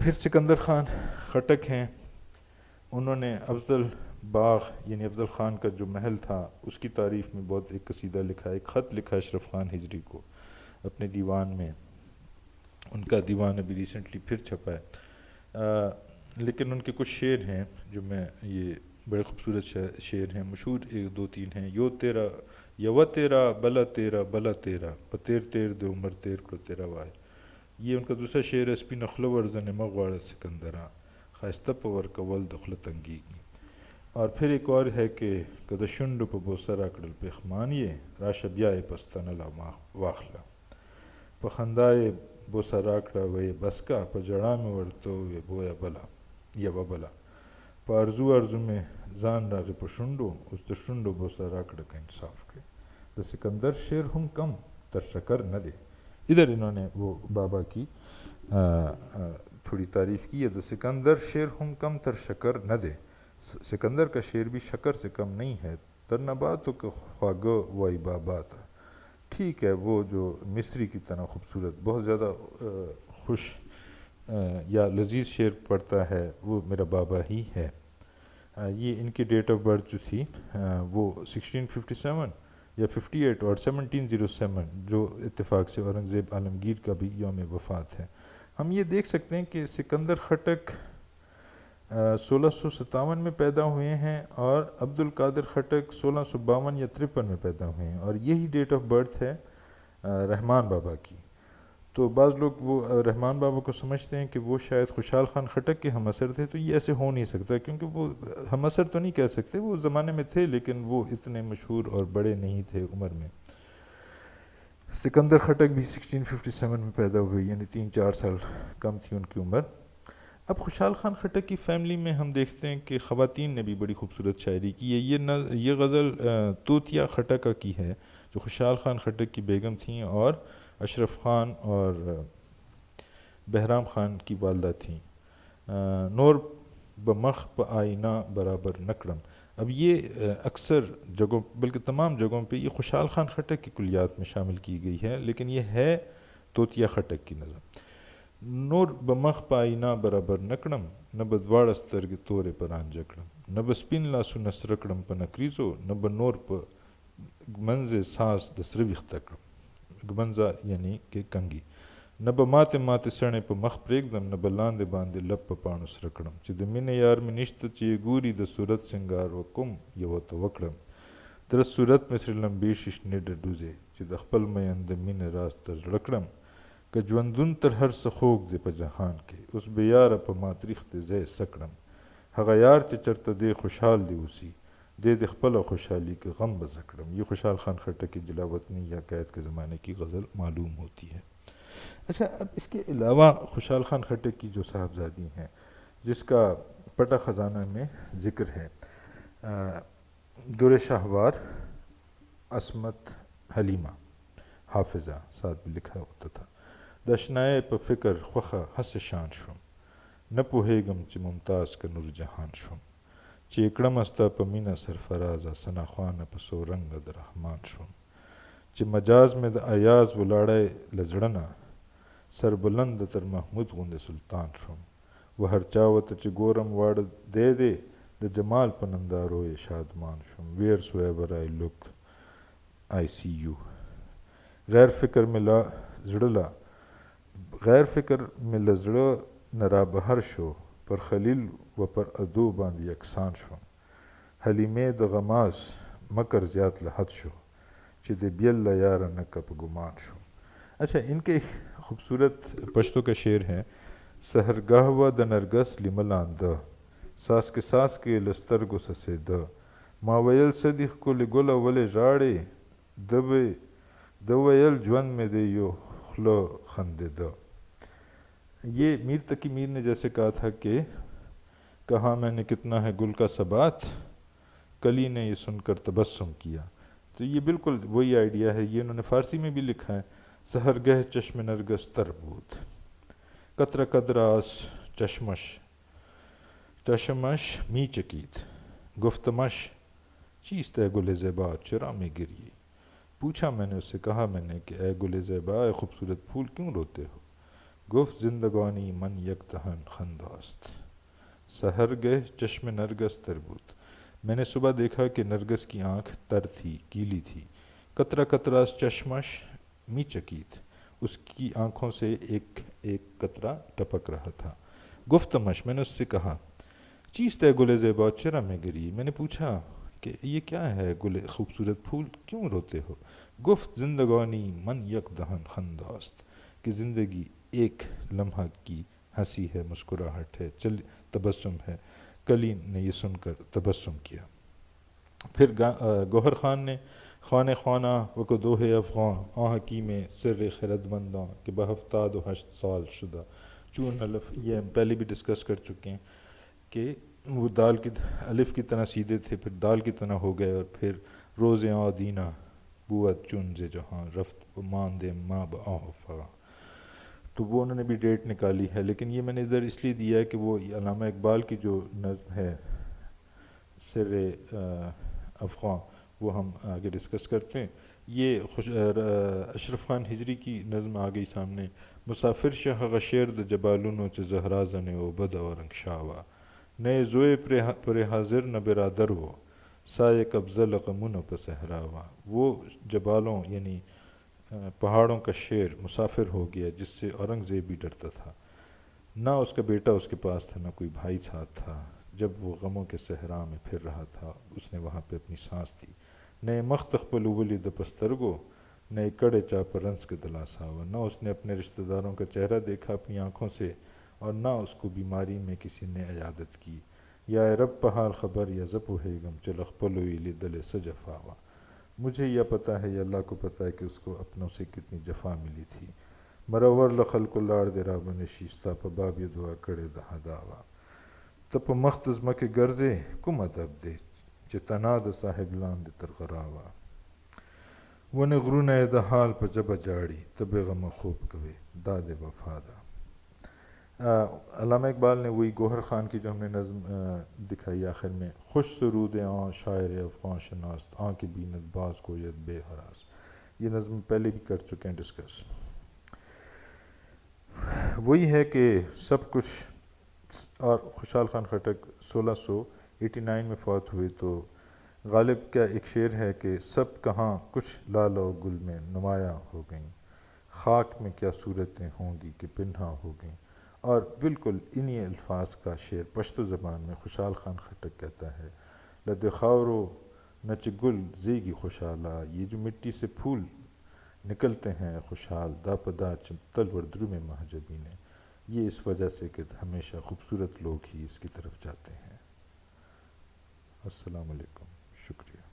پھر سکندر خان خٹک ہیں، انہوں نے افضل باغ یعنی افضل خان کا جو محل تھا اس کی تعریف میں بہت ایک قصیدہ لکھا ہے، ایک خط لکھا ہے اشرف خان ہجری کو اپنے دیوان میں. ان کا دیوان ابھی ریسنٹلی پھر چھپا ہے، لیکن ان کے کچھ شعر ہیں جو میں یہ بڑے خوبصورت شعر ہیں، مشہور ایک دو تین ہیں. یو تیرا بلا تیرا بلا تیرا پتیر تیر دے عمر تیر کو تیرا وائے. یہ ان کا دوسرا شعر ہے، اسپی نخلو ورزن مغواڑ سکندرا خواستہ پور کول دخل تنگی کی. اور پھر ایک اور ہے کہ کدشنڈ پہ بوسرا کڑل پیخمانیے راشبیائے پستانلا واخلا پخندائے بوسراکڑا وے بسکا پجڑا میں ورتو وے بویا بلا یا وبلا پارزو ارزو میں زان راغ پشنڈو اس دشنڈو بوسراکڑا کا انصاف کے دا سکندر شیر ہم کم تر شکر نہ دے. ادھر انہوں نے وہ بابا کی تھوڑی تعریف کی ہے. دا سکندر شیر ہم کم تر شکر نہ دے، سکندر کا شعر بھی شکر سے کم نہیں ہے. تر نباتو کہ خواگو وائی بابا تھا، ٹھیک ہے وہ جو مصری کی طرح خوبصورت بہت زیادہ خوش یا لذیذ شعر پڑھتا ہے وہ میرا بابا ہی ہے. یہ ان کی ڈیٹ آف برتھ جو تھی وہ 1657 یا 58 اور 1707 جو اتفاق سے اورنگزیب عالمگیر کا بھی یوم وفات ہے. ہم یہ دیکھ سکتے ہیں کہ سکندر خٹک 1657 میں پیدا ہوئے ہیں اور عبدالقادر خٹک 1652 یا 53 میں پیدا ہوئے ہیں، اور یہی ڈیٹ آف برتھ ہے رحمان بابا کی. تو بعض لوگ وہ رحمان بابا کو سمجھتے ہیں کہ وہ شاید خوشحال خان خٹک کے ہم اثر تھے، تو یہ ایسے ہو نہیں سکتا کیونکہ وہ ہم اثر تو نہیں کہہ سکتے، وہ زمانے میں تھے لیکن وہ اتنے مشہور اور بڑے نہیں تھے عمر میں. سکندر خٹک بھی 1657 میں پیدا ہوئے، یعنی 3-4 سال کم تھی ان کی عمر. اب خوشحال خان خٹک کی فیملی میں ہم دیکھتے ہیں کہ خواتین نے بھی بڑی خوبصورت شاعری کی ہے. یہ غزل توتیا خٹکہ کی ہے جو خوشحال خان خٹک کی بیگم تھیں اور اشرف خان اور بہرام خان کی والدہ تھیں. نور بمخ پہ آئینہ برابر نکڑم. اب یہ اکثر جگہوں بلکہ تمام جگہوں پہ یہ خوشحال خان خٹک کی کلیات میں شامل کی گئی ہے، لیکن یہ ہے توتیا خٹک کی نظم. نور بمخ پائینہ برابر نکڑم نہ بدواڑ استر کے تورے پران جکڑم نہ بسپن لاسو نسرکڑم پہ نکریزو نہ بنور پہ گمنز سانس دسرویخ تکڑم گمنزا یعنی کہ کنگی نہ بماتے ماتے سڑے پہ مخ پریگدم نہ بلاندے باندے لب پہ پانس رکڑم چی د من یار میں نشت چی گوری د صورت سنگار و کم یو توکڑم در صورت مصر لمبیشش نڈ ڈوزے چی د خپل مین د من راست رکڑم کہ جوندن تر ہر سخوگ دے پا جہان کے اس بیار پا ماتریخ دے زے سکڑم ہغا یار چی چرت دے خوشحال دے اسی دے دے خپل خوشحالی کے غم بزکڑم. یہ خوشحال خان خٹک کی جلا وطنی یا قید کے زمانے کی غزل معلوم ہوتی ہے. اچھا، اب اس کے علاوہ خوشحال خان خٹک کی جو صاحبزادی ہیں جس کا پٹا خزانہ میں ذکر ہے، در شاہوار، عصمت حلیمہ، حافظہ ساتھ بھی لکھا ہوتا تھا. دشنائے پہ فکر خوخہ حس شان شم نہ پوہیگم چی ممتاز کا نور جہان شم چی اکڑم استا پہ مینا سرفرازہ ثنا خوان پہ سو رنگ در رحمان شم چی مجاز میں دا ایاز ولاڑے لزڑنا سر بلند تر محمود گند سلطان شم و ہر چاوت چی گورم واڑ دے دے دا جمال پننداروئے شادمان شم where so ever I look I see you غیر فکر میں لا زڑلا غیر فکر میں لزڑ نرا بہر شو پر خلیل و پر ادو باندی یکسان شو حلیمے د غماز مکر زیات لحد شو چدے بیل یار نکب گمان شو. اچھا، ان کے ایک خوبصورت پشتو کا شعر ہے: سحرگاہ و د نرگس لملان د ساس کے ساس کے لستر گو سسے د ما ویل صدیق کو لگولا ولے راڑے دویل جون میں دے یو خلو خندے د. یہ میر تقی میر نے جیسے کہا تھا کہ کہا میں نے کتنا ہے گل کا ثبات، کلی نے یہ سن کر تبسم کیا. تو یہ بالکل وہی آئیڈیا ہے، یہ انہوں نے فارسی میں بھی لکھا ہے: سحرگہ چشم نرگس تربود قطرہ قدراس چشمش می چکیت گفتمش چیست اے گل زیبا چرا میں گریے. پوچھا میں نے اس سے، کہا میں نے کہ اے گل زیبا، اے خوبصورت پھول کیوں روتے ہو؟ گفت زندگانی من یک دہن خنداست سحرگہ چشم نرگس تربود. میں نے صبح دیکھا کہ نرگس کی آنکھ تر تھی، گیلی تھی. قطرہ قطرہ چشمش می چکیت، اس کی آنکھوں سے ایک ایک قطرہ ٹپک رہا تھا. گفتمش، میں نے اس سے کہا، چیست ہے گل زیبا چرا میں گری، میں نے پوچھا کہ یہ کیا ہے گل خوبصورت پھول، کیوں روتے ہو؟ گفت زندگانی من یک دہن خنداست، کہ زندگی ایک لمحہ کی ہنسی ہے، مسکراہٹ ہے، تبسم ہے. کلی نے یہ سن کر تبسم کیا. پھر گوہر خان نے خانِ خانہ وکو دوہے افغاں آہ کی میں سر خرد منداں کہ بہفتاد و ہشت سال شدہ چون الف. یہ ہم پہلے بھی ڈسکس کر چکے ہیں کہ وہ دال کی الف کی طرح سیدھے تھے، پھر دال کی طرح ہو گئے، اور پھر روز آدینہ بوت چون ز جہاں رفت مان دے ماں بآہ فغاں. تو وہ انہوں نے بھی ڈیٹ نکالی ہے، لیکن یہ میں نے ادھر اس لیے دیا ہے کہ وہ علامہ اقبال کی جو نظم ہے سر افغاں وہ ہم آگے ڈسکس کرتے ہیں. یہ اشرف خان ہجری کی نظم آ گئی سامنے: مسافر شاہ غشیر جبالونو چ زہرا زن او بد اورنگ شاوا نئے زوئے پر حاضر نہ برادر وہ سائے قبضہ لقمون پہ صحراوا. وہ جبالوں یعنی پہاڑوں کا شیر مسافر ہو گیا جس سے اورنگزیب بھی ڈرتا تھا. نہ اس کا بیٹا اس کے پاس تھا، نہ کوئی بھائی ساتھ تھا. جب وہ غموں کے صحرا میں پھر رہا تھا اس نے وہاں پہ اپنی سانس دی. نئے مختخ پلولی دپسترگو نئے کڑے چاپ رنس کے دلاساوا. نہ اس نے اپنے رشتہ داروں کا چہرہ دیکھا اپنی آنکھوں سے، اور نہ اس کو بیماری میں کسی نے عیادت کی. یا اے رب پہال خبر یا زپو ہے غم چلخ پلوئی لی دل سجفاوا. مجھے یہ پتہ ہے یا اللہ کو پتہ ہے کہ اس کو اپنوں سے کتنی جفا ملی تھی. مرور لخل کو لاڑ دے رابن شیستا پا باب یہ دعا کڑے دہا داوا. تپ مختزمہ کے گرزے کم ادب دے چتناد صاحب لاند ترغراوا. ون غرون دا حال پا جب جاڑی تب غم خوب کوے داد وفادا. علامہ اقبال نے وہی گوہر خان کی جو ہم نے نظم دکھائی آخر میں: خوش سرود آن شاعر افغان شناست آن کی بینت باز گوید بے ہراس. یہ نظم پہلے بھی کر چکے ہیں ڈسکس. وہی ہے کہ سب کچھ. اور خوشحال خان خٹک 1689 میں فوت ہوئے. تو غالب کا ایک شعر ہے کہ سب کہاں کچھ لال و گل میں نمایاں ہو گئیں، خاک میں کیا صورتیں ہوں گی کہ پنہاں ہو گئیں. اور بالکل انہی الفاظ کا شعر پشتو زبان میں خوشحال خان خٹک کہتا ہے: لد خاورو نچ گل زیگی خوشحالا. یہ جو مٹی سے پھول نکلتے ہیں خوشحال دا پدا تلور درو میں مہجبی نے، یہ اس وجہ سے کہ ہمیشہ خوبصورت لوگ ہی اس کی طرف جاتے ہیں. السلام علیکم، شکریہ.